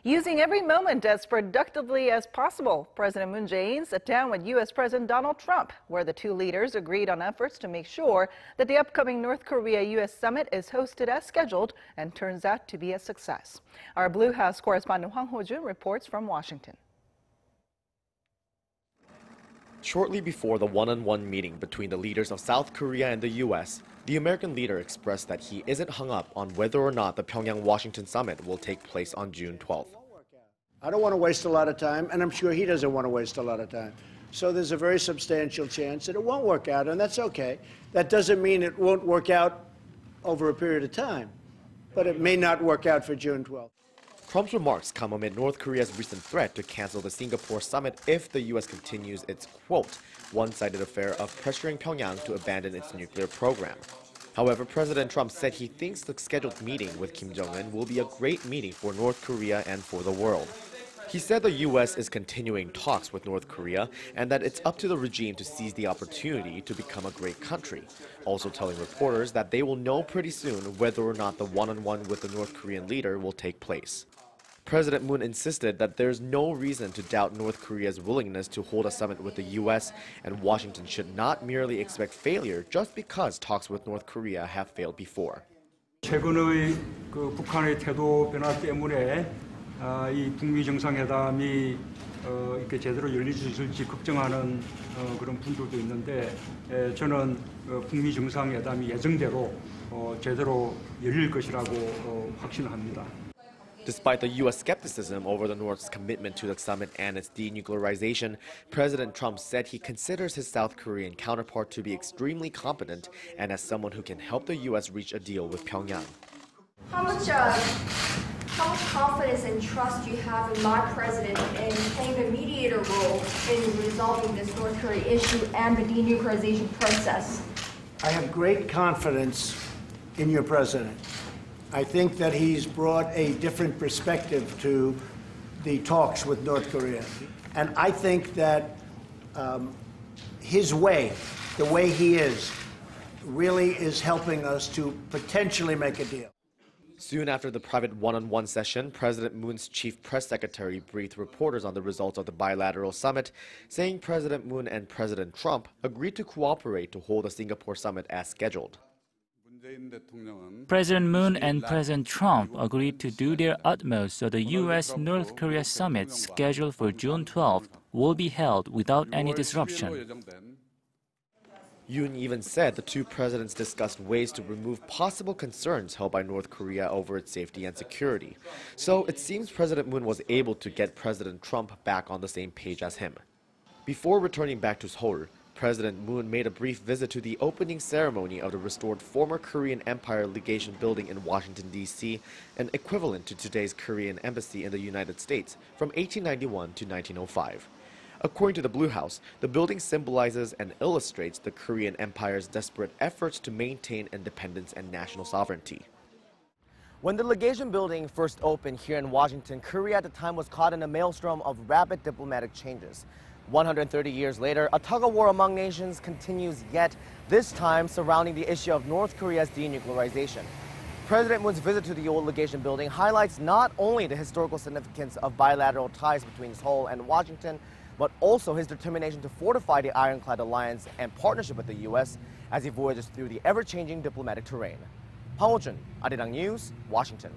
Using every moment as productively as possible, President Moon Jae-in sat down with U.S. President Donald Trump, where the two leaders agreed on efforts to make sure that the upcoming North Korea-U.S. summit is hosted as scheduled and turns out to be a success. Our Blue House correspondent Hwang Hojun reports from Washington. Shortly before the one-on-one meeting between the leaders of South Korea and the U.S., the American leader expressed that he isn't hung up on whether or not the Pyongyang-Washington summit will take place on June 12th. I don't want to waste a lot of time, and I'm sure he doesn't want to waste a lot of time. So there's a very substantial chance that it won't work out, and that's okay. That doesn't mean it won't work out over a period of time, but it may not work out for June 12th. Trump's remarks come amid North Korea's recent threat to cancel the Singapore summit if the U.S. continues its, quote, one-sided affair of pressuring Pyongyang to abandon its nuclear program. However, President Trump said he thinks the scheduled meeting with Kim Jong-un will be a great meeting for North Korea and for the world. He said the U.S. is continuing talks with North Korea and that it's up to the regime to seize the opportunity to become a great country, also telling reporters that they will know pretty soon whether or not the one-on-one with the North Korean leader will take place. President Moon insisted that there's no reason to doubt North Korea's willingness to hold a summit with the U.S., and Washington should not merely expect failure just because talks with North Korea have failed before. 최근의 북한의 태도 변화 때문에 이 북미 정상회담이 이렇게 제대로 열릴 수 있을지 걱정하는 그런 분들도 있는데 저는 북미 정상회담이 예정대로 제대로 열릴 것이라고 확신합니다. Despite the U.S. skepticism over the North's commitment to the summit and its denuclearization, President Trump said he considers his South Korean counterpart to be extremely competent and as someone who can help the U.S. reach a deal with Pyongyang. How much confidence and trust do you have in my president in playing a mediator role in resolving this North Korea issue and the denuclearization process? I have great confidence in your president. I think that he's brought a different perspective to the talks with North Korea. And I think that his way, the way he is, really is helping us to potentially make a deal. Soon after the private one-on-one session, President Moon's chief press secretary briefed reporters on the results of the bilateral summit, saying President Moon and President Trump agreed to cooperate to hold the Singapore summit as scheduled. President Moon and President Trump agreed to do their utmost so the U.S.-North Korea summit scheduled for June 12th will be held without any disruption. Yoon even said the two presidents discussed ways to remove possible concerns held by North Korea over its safety and security. So it seems President Moon was able to get President Trump back on the same page as him. Before returning back to Seoul, President Moon made a brief visit to the opening ceremony of the restored former Korean Empire Legation Building in Washington, D.C., an equivalent to today's Korean Embassy in the United States from 1891 to 1905. According to the Blue House, the building symbolizes and illustrates the Korean Empire's desperate efforts to maintain independence and national sovereignty. When the legation building first opened here in Washington, Korea at the time was caught in a maelstrom of rapid diplomatic changes. 130 years later, a tug-of-war among nations continues, yet this time surrounding the issue of North Korea's denuclearization. President Moon's visit to the old legation building highlights not only the historical significance of bilateral ties between Seoul and Washington, but also his determination to fortify the ironclad alliance and partnership with the U.S. as he voyages through the ever-changing diplomatic terrain. Hwang Hojun, Arirang News, Washington.